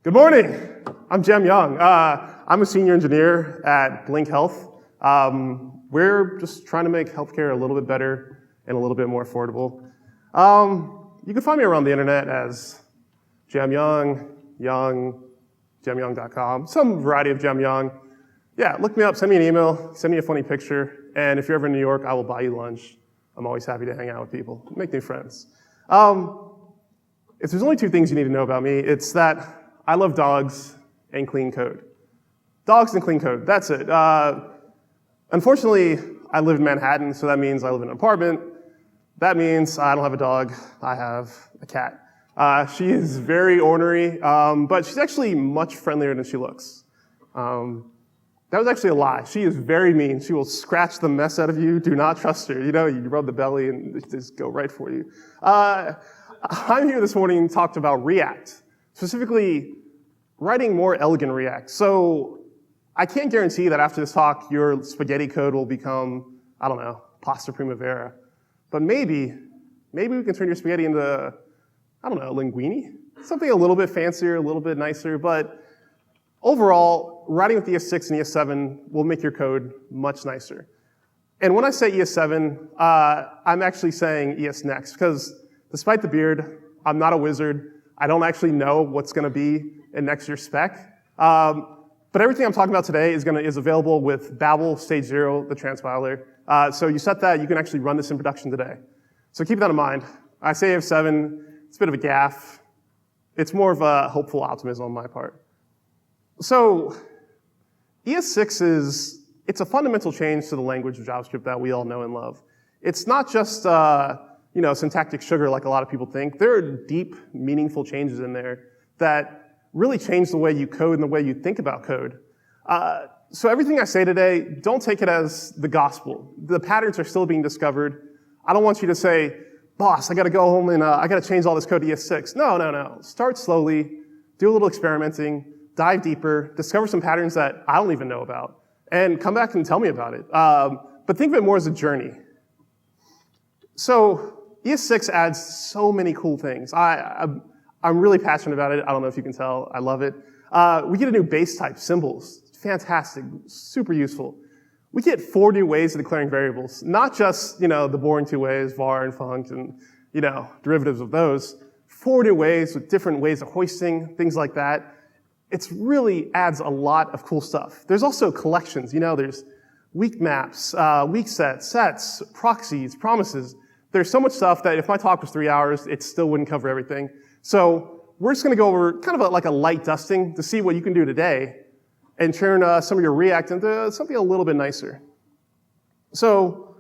Good morning. I'm Jem Young. I'm a senior engineer at Blink Health. We're just trying to make healthcare a little bit better and a little bit more affordable. You can find me around the internet as Jem Young, jemyoung.com, some variety of Jem Young. Yeah, look me up, send me an email, send me a funny picture, and if you're ever in New York, I will buy you lunch. I'm always happy to hang out with people, make new friends. If there's only two things you need to know about me, it's that I love dogs and clean code. Dogs and clean code, that's it. Unfortunately, I live in Manhattan, so that means I live in an apartment. That means I don't have a dog, I have a cat. She is very ornery, but she's actually much friendlier than she looks. That was actually a lie. She is very mean. She will scratch the mess out of you. Do not trust her. You know, you rub the belly and just go right for you. I'm here this morning to talk about React, specifically writing more elegant React. So I can't guarantee that after this talk, your spaghetti code will become, I don't know, pasta primavera. But maybe we can turn your spaghetti into, I don't know, linguine? Something a little bit fancier, a little bit nicer, but overall, writing with ES6 and ES7 will make your code much nicer. And when I say ES7, I'm actually saying ES6, because despite the beard, I'm not a wizard. I don't actually know what's going to be in next year's spec. But everything I'm talking about today is available with Babel Stage 0, the transpiler. So you set that, you can actually run this in production today. So keep that in mind. I say ES7, it's a bit of a gaffe. It's more of a hopeful optimism on my part. So ES6 it's a fundamental change to the language of JavaScript that we all know and love. It's not just syntactic sugar like a lot of people think. There are deep, meaningful changes in there that really change the way you code and the way you think about code. So everything I say today, don't take it as the gospel. The patterns are still being discovered. I don't want you to say, boss, I gotta go home and I gotta change all this code to ES6. No. Start slowly, do a little experimenting, dive deeper, discover some patterns that I don't even know about, and come back and tell me about it. But think of it more as a journey. So ES6 adds so many cool things. I'm really passionate about it. I don't know if you can tell. I love it. We get a new base type, symbols. Fantastic, super useful. We get 4 new ways of declaring variables, not just the boring 2 ways, var and func, and derivatives of those. 4 new ways with different ways of hoisting, things like that. It really adds a lot of cool stuff. There's also collections. There's weak maps, weak sets, proxies, promises. There's so much stuff that if my talk was 3 hours, it still wouldn't cover everything. So we're just going to go over kind of like a light dusting to see what you can do today and turn some of your React into something a little bit nicer. So,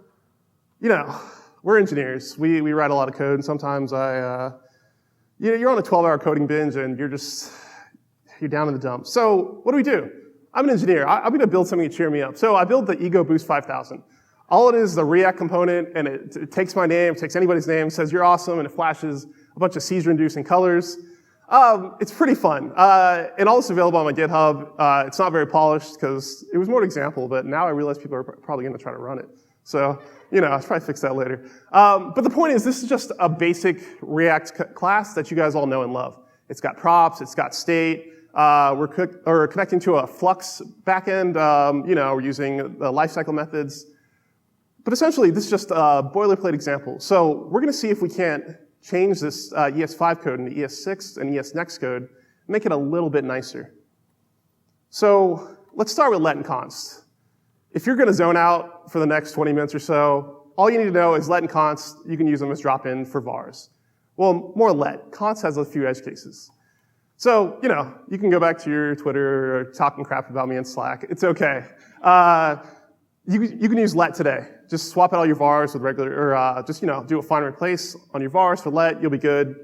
we're engineers. We write a lot of code, and sometimes you're on a 12-hour coding binge and you're down in the dumps. So what do? I'm an engineer. I'm going to build something to cheer me up. So I built the Ego Boost 5000. All it is a React component, and it takes my name, takes anybody's name, says you're awesome, and it flashes a bunch of seizure-inducing colors. It's pretty fun. And all this is available on my GitHub. It's not very polished because it was more an example, but now I realize people are probably going to try to run it. So, I'll probably fix that later. But the point is, this is just a basic React class that you guys all know and love. It's got props, it's got state. We're connecting to a Flux backend. We're using the lifecycle methods. But essentially, this is just a boilerplate example. So we're going to see if we can't change this ES5 code into ES6 and ES6 code and make it a little bit nicer. So let's start with let and const. If you're going to zone out for the next 20 minutes or so, all you need to know is let and const. You can use them as drop-in for vars. Well, more let. Const has a few edge cases. So, you can go back to your Twitter or talking crap about me in Slack. It's okay. You can use let today. Just swap out all your vars with regular, or do a find replace on your vars for let. You'll be good.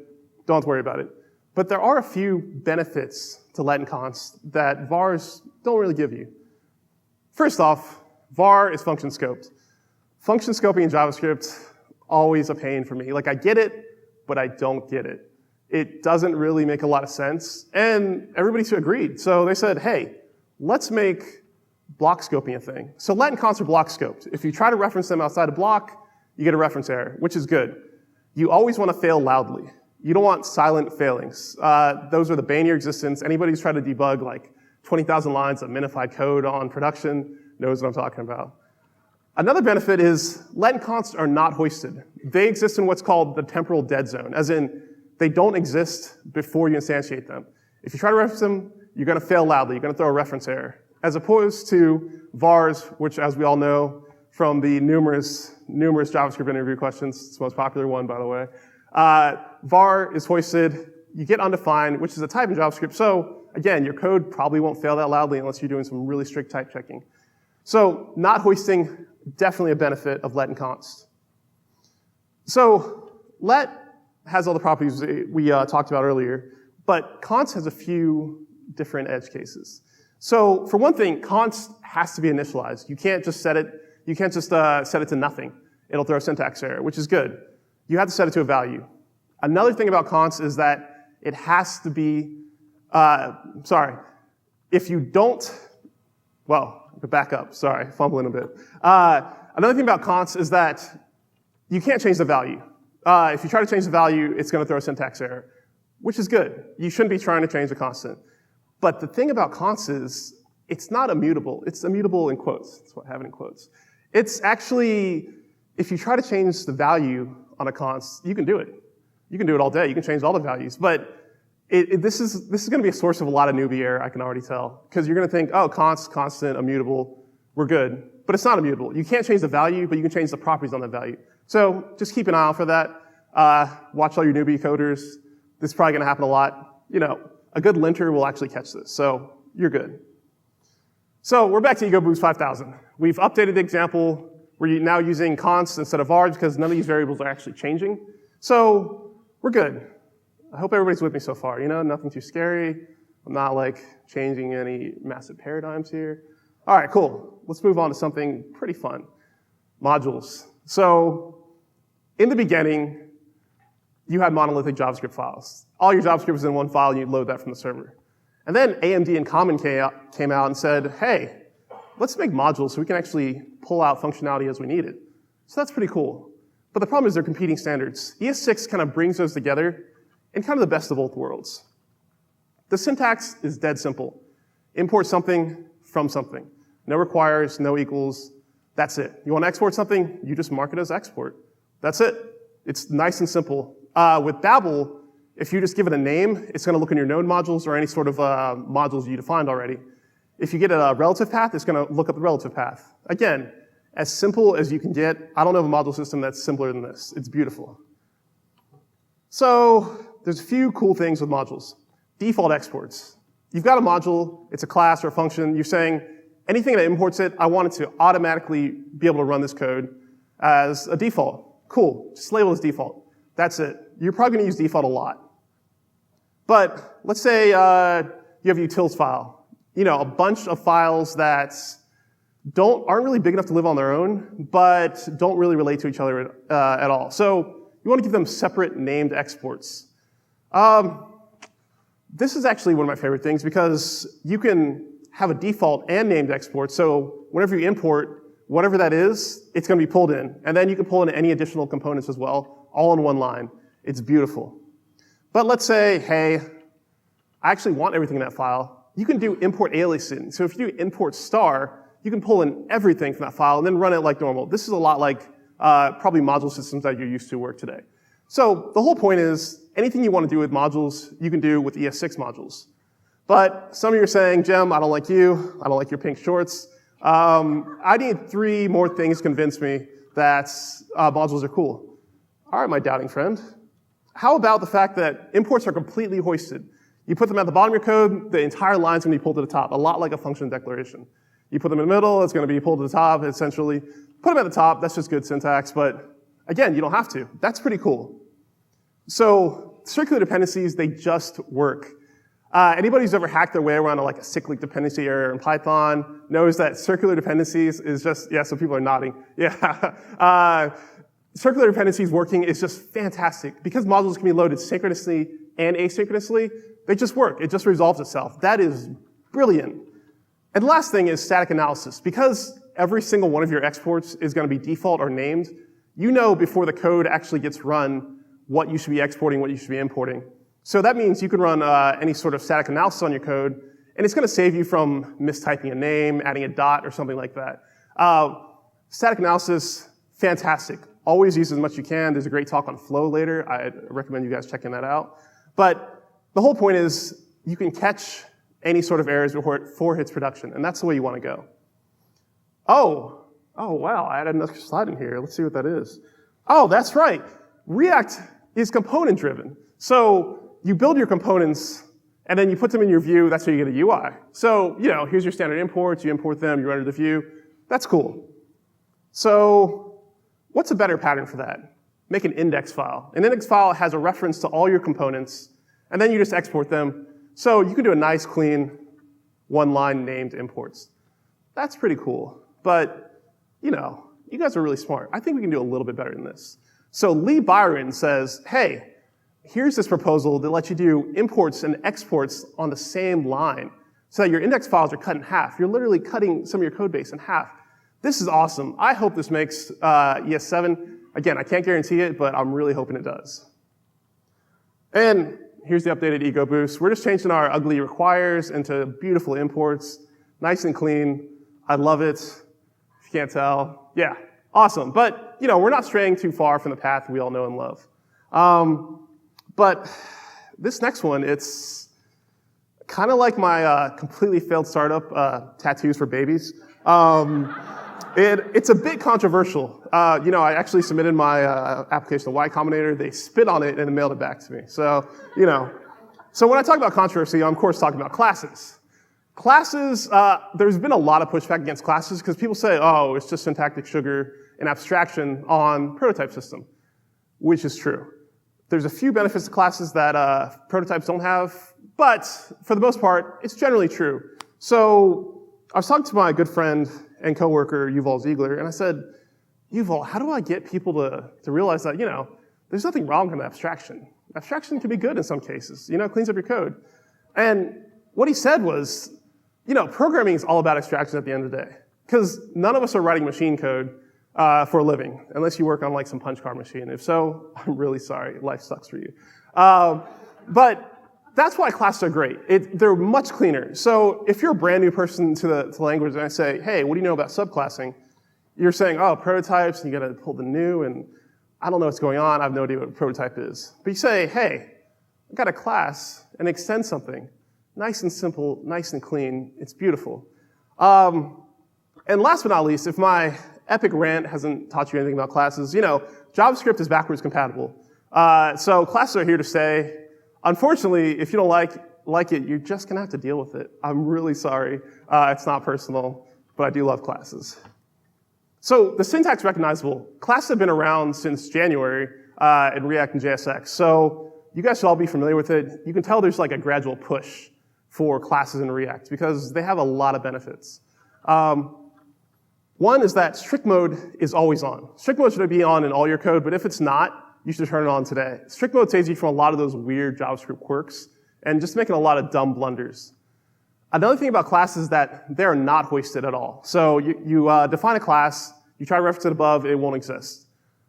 Don't have to worry about it. But there are a few benefits to let and const that vars don't really give you. First off, var is function scoped. Function scoping in JavaScript, always a pain for me. Like, I get it, but I don't get it. It doesn't really make a lot of sense. And everybody agreed. So they said, hey, let's make block scoping a thing. So let and const are block scoped. If you try to reference them outside of block, you get a reference error, which is good. You always want to fail loudly. You don't want silent failings. Those are the bane of your existence. Anybody who's tried to debug like 20,000 lines of minified code on production knows what I'm talking about. Another benefit is let and const are not hoisted. They exist in what's called the temporal dead zone, as in they don't exist before you instantiate them. If you try to reference them, you're going to fail loudly. You're going to throw a reference error. As opposed to vars, which, as we all know from the numerous JavaScript interview questions, it's the most popular one, by the way, var is hoisted. You get undefined, which is a type in JavaScript. So again, your code probably won't fail that loudly unless you're doing some really strict type checking. So not hoisting, definitely a benefit of let and const. So let has all the properties we talked about earlier, but const has a few different edge cases. So for one thing, const has to be initialized. You can't just set it. You can't just set it to nothing. It'll throw a syntax error, which is good. You have to set it to a value. Another thing about const is that it has to be. If you don't, well, back up. Sorry, fumbling a bit. Another thing about const is that you can't change the value. If you try to change the value, it's going to throw a syntax error, which is good. You shouldn't be trying to change the constant. But the thing about const is it's not immutable. It's immutable in quotes. That's what I have it in quotes. It's actually, if you try to change the value on a const, you can do it. You can do it all day. You can change all the values. But this is going to be a source of a lot of newbie error, I can already tell. Because you're going to think, oh, const, constant, immutable, we're good. But it's not immutable. You can't change the value, but you can change the properties on that value. So just keep an eye out for that. Watch all your newbie coders. This is probably going to happen a lot. You know, a good linter will actually catch this. So you're good. So we're back to EcoBoost 5000. We've updated the example. We're now using const instead of vars because none of these variables are actually changing. So we're good. I hope everybody's with me so far. You know, nothing too scary. I'm not like changing any massive paradigms here. All right, cool. Let's move on to something pretty fun. Modules. So in the beginning, you had monolithic JavaScript files. All your JavaScript was in one file, and you'd load that from the server. And then AMD and Common came out and said, hey, let's make modules so we can actually pull out functionality as we need it. So that's pretty cool. But the problem is they're competing standards. ES6 kind of brings those together in kind of the best of both worlds. The syntax is dead simple. Import something from something. No requires, no equals. That's it. You want to export something, you just mark it as export. That's it. It's nice and simple. With Babel, if you just give it a name, it's going to look in your node modules or any sort of modules you defined already. If you get a relative path, it's going to look up the relative path. Again, as simple as you can get. I don't know of a module system that's simpler than this. It's beautiful. So there's a few cool things with modules. Default exports. You've got a module, it's a class or a function. You're saying anything that imports it, I want it to automatically be able to run this code as a default. Cool, just label it as default. That's it. You're probably going to use default a lot. But let's say you have a utils file. You know, a bunch of files that aren't really big enough to live on their own, but don't really relate to each other at all. So you want to give them separate named exports. This is actually one of my favorite things because you can have a default and named export. So whenever you import, whatever that is, it's going to be pulled in. And then you can pull in any additional components as well, all in one line. It's beautiful. But let's say, hey, I actually want everything in that file. You can do import aliasing. So if you do import star, you can pull in everything from that file and then run it like normal. This is a lot like probably module systems that you're used to work today. So the whole point is, anything you want to do with modules, you can do with ES6 modules. But some of you are saying, Jem, I don't like you. I don't like your pink shorts. I need 3 more things to convince me that modules are cool. All right, my doubting friend. How about the fact that imports are completely hoisted? You put them at the bottom of your code, the entire line's going to be pulled to the top, a lot like a function declaration. You put them in the middle, it's going to be pulled to the top, essentially. Put them at the top, that's just good syntax, but again, you don't have to. That's pretty cool. So circular dependencies, they just work. Anybody who's ever hacked their way around like a cyclic dependency error in Python knows that circular dependencies is just, yeah, some people are nodding. Yeah. Circular dependencies working is just fantastic. Because modules can be loaded synchronously and asynchronously, they just work. It just resolves itself. That is brilliant. And the last thing is static analysis. Because every single one of your exports is going to be default or named, you know before the code actually gets run what you should be exporting, what you should be importing. So that means you can run any sort of static analysis on your code, and it's going to save you from mistyping a name, adding a dot, or something like that. Static analysis, fantastic. Always use as much as you can. There's a great talk on flow later. I recommend you guys checking that out. But the whole point is you can catch any sort of errors before it hits production, and that's the way you want to go. Oh, wow, I added another slide in here. Let's see what that is. Oh, that's right. React is component-driven. So you build your components, and then you put them in your view. That's how you get a UI. So, here's your standard imports. You import them. You render the view. That's cool. So what's a better pattern for that? Make an index file. An index file has a reference to all your components, and then you just export them. So you can do a nice, clean, one-line named imports. That's pretty cool. But, you guys are really smart. I think we can do a little bit better than this. So Lee Byron says, hey, here's this proposal that lets you do imports and exports on the same line so that your index files are cut in half. You're literally cutting some of your code base in half. This is awesome. I hope this makes ES7. Again, I can't guarantee it, but I'm really hoping it does. And here's the updated ego boost. We're just changing our ugly requires into beautiful imports, nice and clean. I love it. If you can't tell, yeah, awesome. But we're not straying too far from the path we all know and love. But this next one, it's kind of like my completely failed startup, tattoos for babies. It's a bit controversial. I actually submitted my application to Y Combinator. They spit on it and mailed it back to me. So, So when I talk about controversy, I'm of course talking about classes. Classes, there's been a lot of pushback against classes because people say, oh, it's just syntactic sugar and abstraction on prototype system, which is true. There's a few benefits to classes that prototypes don't have, but for the most part, it's generally true. So I was talking to my good friend and coworker, Yuval Ziegler, and I said, Yuval, how do I get people to realize that, there's nothing wrong with abstraction. Abstraction can be good in some cases, it cleans up your code. And what he said was, programming is all about abstraction at the end of the day. Because none of us are writing machine code for a living, unless you work on like some punch card machine. If so, I'm really sorry. Life sucks for you. But that's why classes are great. They're much cleaner. So if you're a brand new person to the language and I say, hey, what do you know about subclassing? You're saying, oh, prototypes, and you gotta pull the new, and I don't know what's going on. I have no idea what a prototype is. But you say, hey, I got a class and extend something. Nice and simple, nice and clean. It's beautiful. And last but not least, if my epic rant hasn't taught you anything about classes, JavaScript is backwards compatible. So classes are here to stay. Unfortunately, if you don't like it, you're just gonna have to deal with it. I'm really sorry. It's not personal, but I do love classes. So the syntax recognizable. Classes have been around since January in React and JS6. So you guys should all be familiar with it. You can tell there's like a gradual push for classes in React because they have a lot of benefits. One is that strict mode is always on. Strict mode should be on in all your code, but if it's not, you should turn it on today. Strict mode saves you from a lot of those weird JavaScript quirks and just making a lot of dumb blunders. Another thing about classes is that they're not hoisted at all. So you define a class, you try to reference it above, it won't exist.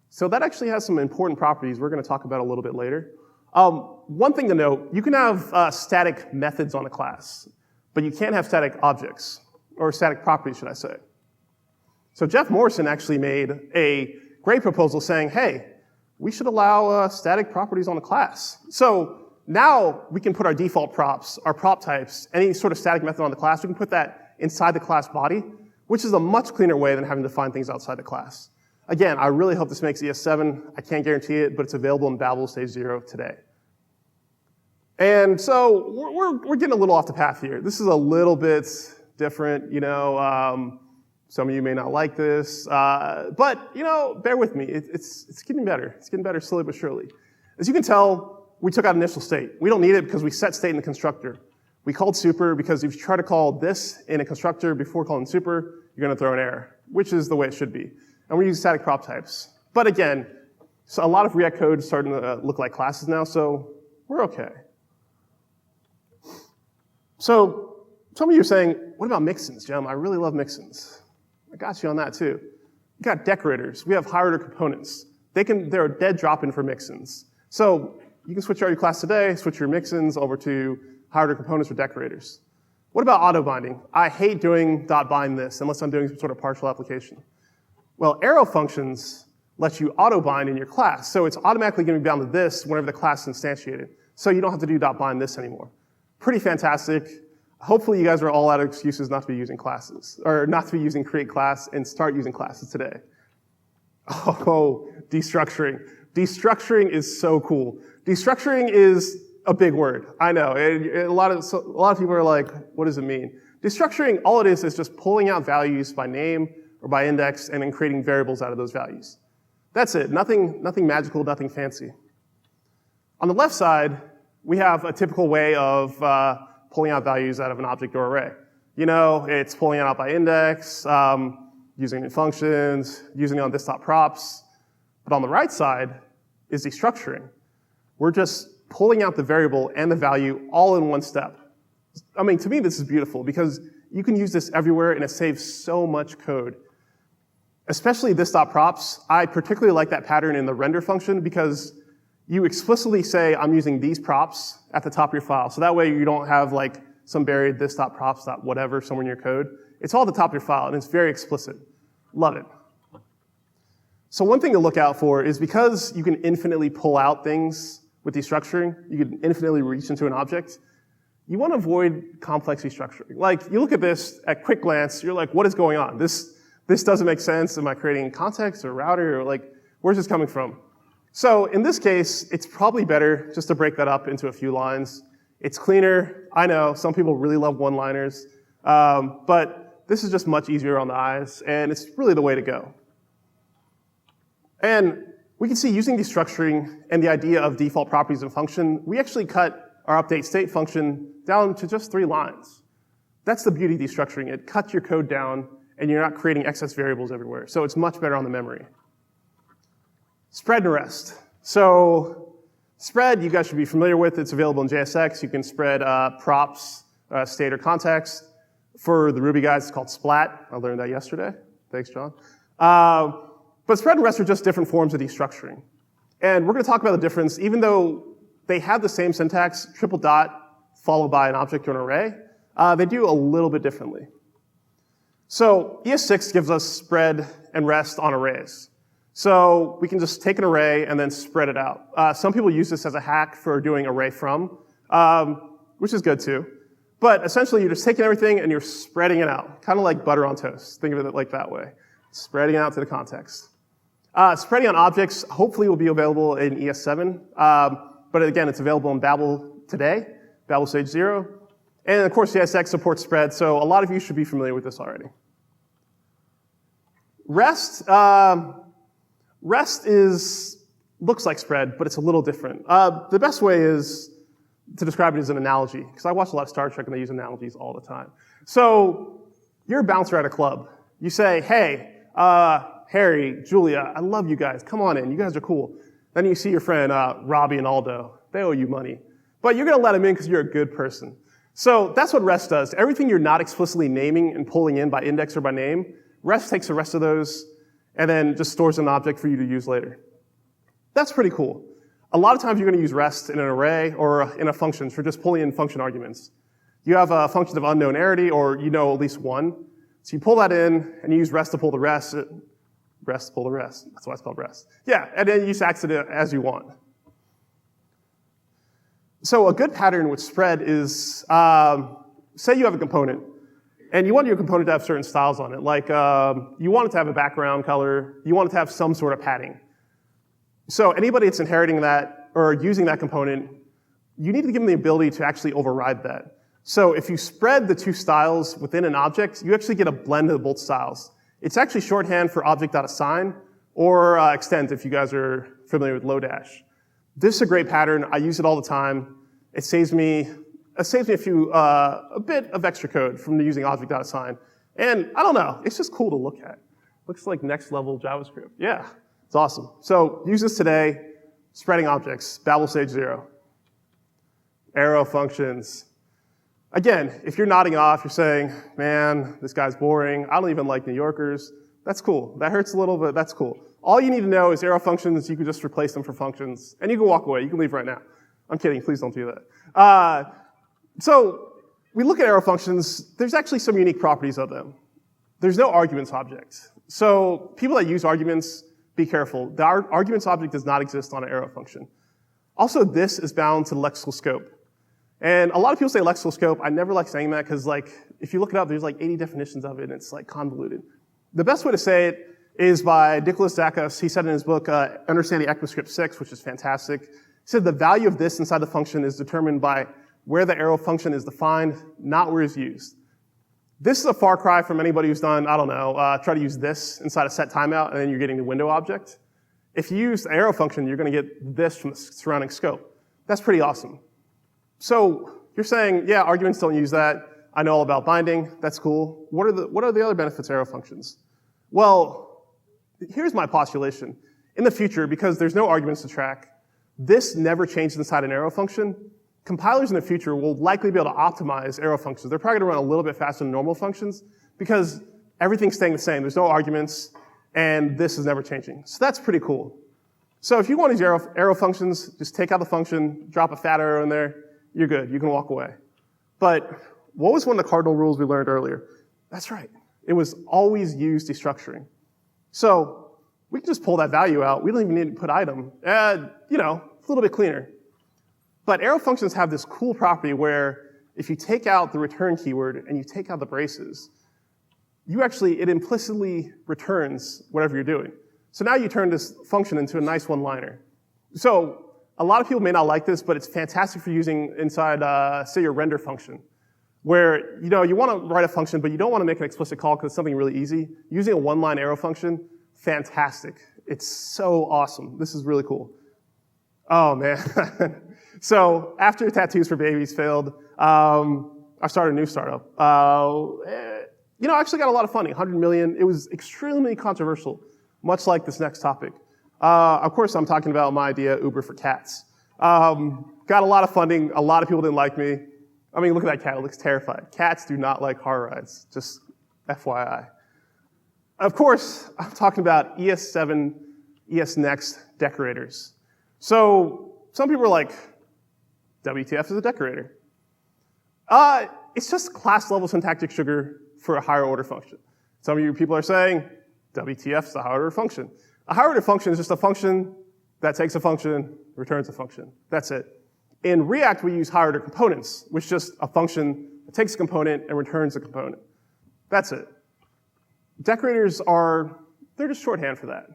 So that actually has some important properties we're going to talk about a little bit later. One thing to note, you can have static methods on a class, but you can't have static objects, or static properties, should I say. So Jeff Morrison actually made a great proposal saying, hey, we should allow static properties on a class. So now we can put our default props, our prop types, any sort of static method on the class, we can put that inside the class body, which is a much cleaner way than having to define things outside the class. Again, I really hope this makes ES7. I can't guarantee it, but it's available in Babel Stage 0 today. And so we're getting a little off the path here. This is a little bit different, some of you may not like this, but bear with me. It's getting better. It's getting better slowly but surely. As you can tell, we took out initial state. We don't need it because we set state in the constructor. We called super because if you try to call this in a constructor before calling super, you're going to throw an error, which is the way it should be. And we use static prop types. But again, so a lot of React code is starting to look like classes now, so we're okay. So some of you are saying, what about mixins, Jem? I really love mixins. I got you on that too. You got decorators. We have higher order components. They're a dead drop-in for mixins. So you can switch out your class today, switch your mixins over to higher components or decorators. What about auto binding? I hate doing .bind this unless I'm doing some sort of partial application. Well, arrow functions let you auto bind in your class, so it's automatically going to be bound to this whenever the class is instantiated. So you don't have to do .bind this anymore. Pretty fantastic. Hopefully you guys are all out of excuses not to be using classes, or not to be using create class and start using classes today. Oh, destructuring. Destructuring is so cool. Destructuring is a big word. I know. A lot of people are like, what does it mean? Destructuring, all it is just pulling out values by name or by index and then creating variables out of those values. That's it. Nothing magical, nothing fancy. On the left side, we have a typical way of pulling out values out of an object or array. You know, it's pulling it out by index, using it in functions, using it on desktop props. But on the right side is destructuring. We're just pulling out the variable and the value all in one step. I mean, to me, this is beautiful because you can use this everywhere and it saves so much code. Especially desktop props. I particularly like that pattern in the render function because you explicitly say, I'm using these props at the top of your file. So that way you don't have like some buried this.props.whatever somewhere in your code. It's all at the top of your file and it's very explicit. Love it. So one thing to look out for is because you can infinitely pull out things with destructuring, you can infinitely reach into an object, you want to avoid complex destructuring. Like, you look at this at quick glance, you're like, what is going on? This doesn't make sense. Am I creating context or router? Or like, where's this coming from? So in this case, it's probably better just to break that up into a few lines. It's cleaner. I know some people really love one-liners, but this is just much easier on the eyes, and it's really the way to go. And we can see using destructuring and the idea of default properties and function, we actually cut our update state function down to just 3 lines. That's the beauty of destructuring. It cuts your code down, and you're not creating excess variables everywhere. So it's much better on the memory. Spread and rest. So spread, you guys should be familiar with. It's available in JSX. You can spread props, state, or context. For the Ruby guys, it's called splat. I learned that yesterday. Thanks, John. But spread and rest are just different forms of destructuring. And we're going to talk about the difference. Even though they have the same syntax, triple dot followed by an object or an array, they do a little bit differently. So ES6 gives us spread and rest on arrays. So we can just take an array and then spread it out. Some people use this as a hack for doing array from, which is good too. But essentially, you're just taking everything and you're spreading it out, kind of like butter on toast. Think of it like that way. Spreading it out to the context. Spreading on objects hopefully will be available in ES7. But again, it's available in Babel today, Babel Stage 0. And of course, ES6 supports spread, so a lot of you should be familiar with this already. Rest looks like spread, but it's a little different. The best way is to describe it as an analogy, because I watch a lot of Star Trek and they use analogies all the time. So you're a bouncer at a club. You say, hey, Harry, Julia, I love you guys. Come on in. You guys are cool. Then you see your friend, Robbie and Aldo. They owe you money. But you're going to let them in because you're a good person. So that's what REST does. Everything you're not explicitly naming and pulling in by index or by name, REST takes the rest of those and then just stores an object for you to use later. That's pretty cool. A lot of times you're going to use REST in an array or in a function for just pulling in function arguments. You have a function of unknown arity, or you know at least one. So you pull that in and you use REST to pull the rest. REST to pull the rest. That's why it's called REST. Yeah, and then you just access it as you want. So a good pattern with spread is, say you have a component, and you want your component to have certain styles on it. Like, you want it to have a background color. You want it to have some sort of padding. So anybody that's inheriting that or using that component, you need to give them the ability to actually override that. So if you spread the two styles within an object, you actually get a blend of both styles. It's actually shorthand for object.assign or extend if you guys are familiar with Lodash. This is a great pattern. I use it all the time. It saves me a bit of extra code from using object.assign. And I don't know, it's just cool to look at. Looks like next level JavaScript. Yeah, it's awesome. So use this today, spreading objects, Babel Stage 0. Arrow functions. Again, if you're nodding off, you're saying, man, this guy's boring. I don't even like New Yorkers. That's cool. That hurts a little, but that's cool. All you need to know is arrow functions. You can just replace them for functions, and you can walk away. You can leave right now. I'm kidding. Please don't do that. So we look at arrow functions. There's actually some unique properties of them. There's no arguments object. So people that use arguments, be careful. The arguments object does not exist on an arrow function. Also, this is bound to the lexical scope. And a lot of people say lexical scope. I never like saying that because, like, if you look it up, there's like 80 definitions of it, and it's like convoluted. The best way to say it is by Nicholas Zakos. He said in his book, Understanding ECMAScript 6, which is fantastic. He said the value of this inside the function is determined by where the arrow function is defined, not where it's used. This is a far cry from anybody who's done, I don't know, try to use this inside a set timeout, and then you're getting the window object. If you use the arrow function, you're going to get this from the surrounding scope. That's pretty awesome. So you're saying, yeah, arguments don't use that. I know all about binding. That's cool. What are the other benefits of arrow functions? Well, here's my postulation. In the future, because there's no arguments to track, this never changes inside an arrow function. Compilers in the future will likely be able to optimize arrow functions. They're probably going to run a little bit faster than normal functions because everything's staying the same. There's no arguments, and this is never changing. So that's pretty cool. So if you want to use arrow functions, just take out the function, drop a fat arrow in there, you're good. You can walk away. But what was one of the cardinal rules we learned earlier? That's right. It was always use destructuring. So we can just pull that value out. We don't even need to put item. A little bit cleaner. But arrow functions have this cool property where if you take out the return keyword and you take out the braces, it implicitly returns whatever you're doing. So now you turn this function into a nice one-liner. So a lot of people may not like this, but it's fantastic for using inside, say, your render function, where you want to write a function, but you don't want to make an explicit call because it's something really easy. Using a one-line arrow function, fantastic. It's so awesome. This is really cool. Oh, man. So after Tattoos for Babies failed, I started a new startup. I actually got a lot of funding, 100 million. It was extremely controversial, much like this next topic. Of course, I'm talking about my idea, Uber for cats. Got a lot of funding. A lot of people didn't like me. I mean, look at that cat. It looks terrified. Cats do not like car rides, just FYI. Of course, I'm talking about ES7, ES6 decorators. So some people are like, WTF is a decorator. It's just class-level syntactic sugar for a higher-order function. Some of you people are saying, WTF is a higher-order function. A higher-order function is just a function that takes a function, returns a function. That's it. In React, we use higher-order components, which is just a function that takes a component and returns a component. That's it. Decorators they're just shorthand for that.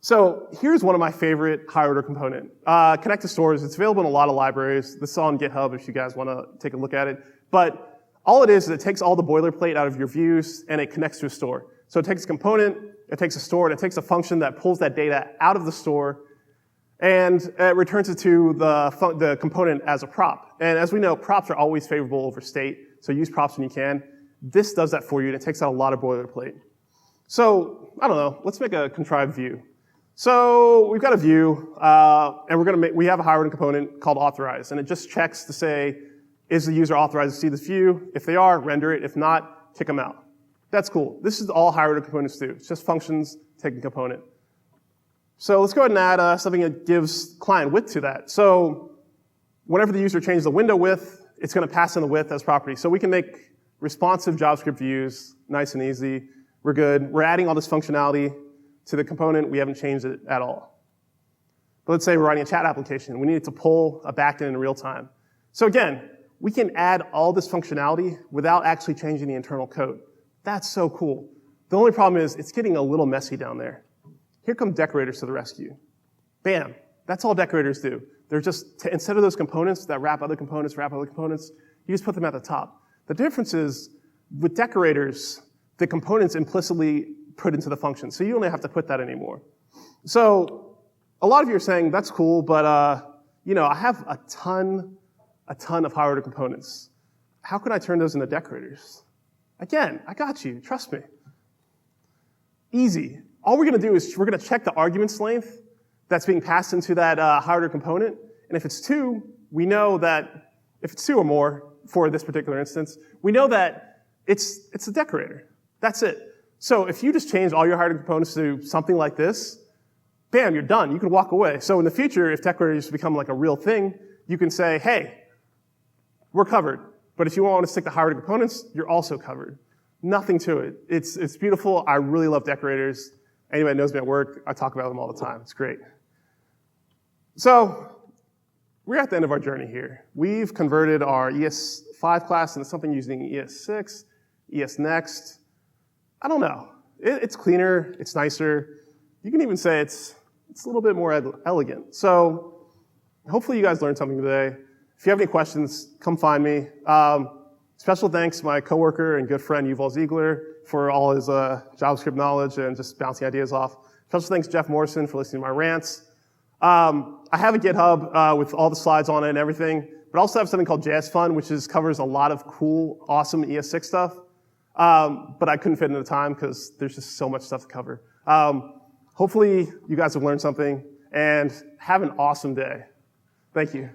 So here's one of my favorite higher-order component. Connect to stores. It's available in a lot of libraries. This is on GitHub if you guys want to take a look at it. But all it is it takes all the boilerplate out of your views, and it connects to a store. So it takes a component, it takes a store, and it takes a function that pulls that data out of the store, and it returns it to the component as a prop. And as we know, props are always favorable over state, so use props when you can. This does that for you, and it takes out a lot of boilerplate. So, I don't know, let's make a contrived view. So we've got a view, and we have a higher-order component called authorize, and it just checks to say, is the user authorized to see this view? If they are, render it. If not, kick them out. That's cool. This is all higher-order components do. It's just functions, take a component. So let's go ahead and add something that gives client width to that. So whenever the user changes the window width, it's going to pass in the width as property. So we can make responsive JavaScript views, nice and easy. We're good. We're adding all this functionality to the component. We haven't changed it at all. But let's say we're writing a chat application. We need it to pull a backend in real time. So again, we can add all this functionality without actually changing the internal code. That's so cool. The only problem is it's getting a little messy down there. Here come decorators to the rescue. Bam. That's all decorators do. They're just, instead of those components that wrap other components, you just put them at the top. The difference is, with decorators, the components implicitly put into the function, so you don't have to put that anymore. So a lot of you are saying, that's cool, but I have a ton of higher-order components. How can I turn those into decorators? Again, I got you. Trust me. Easy. All we're going to do is we're going to check the arguments length that's being passed into that higher-order component, and if it's 2, we know that if it's 2 or more for this particular instance, we know that it's a decorator. That's it. So if you just change all your hierarchy components to something like this, bam, you're done. You can walk away. So in the future, if decorators become like a real thing, you can say, hey, we're covered. But if you want to stick to hierarchy components, you're also covered. Nothing to it. It's beautiful. I really love decorators. Anybody that knows me at work, I talk about them all the time. It's great. So we're at the end of our journey here. We've converted our ES5 class into something using ES6, ES I don't know. It's cleaner. It's nicer. You can even say it's a little bit more elegant. So hopefully you guys learned something today. If you have any questions, come find me. Special thanks to my coworker and good friend Yuval Ziegler for all his JavaScript knowledge and just bouncing ideas off. Special thanks to Jeff Morrison for listening to my rants. I have a GitHub with all the slides on it and everything, but I also have something called JS Fun, which covers a lot of cool, awesome ES6 stuff. But I couldn't fit into the time because there's just so much stuff to cover. Hopefully you guys have learned something, and have an awesome day. Thank you.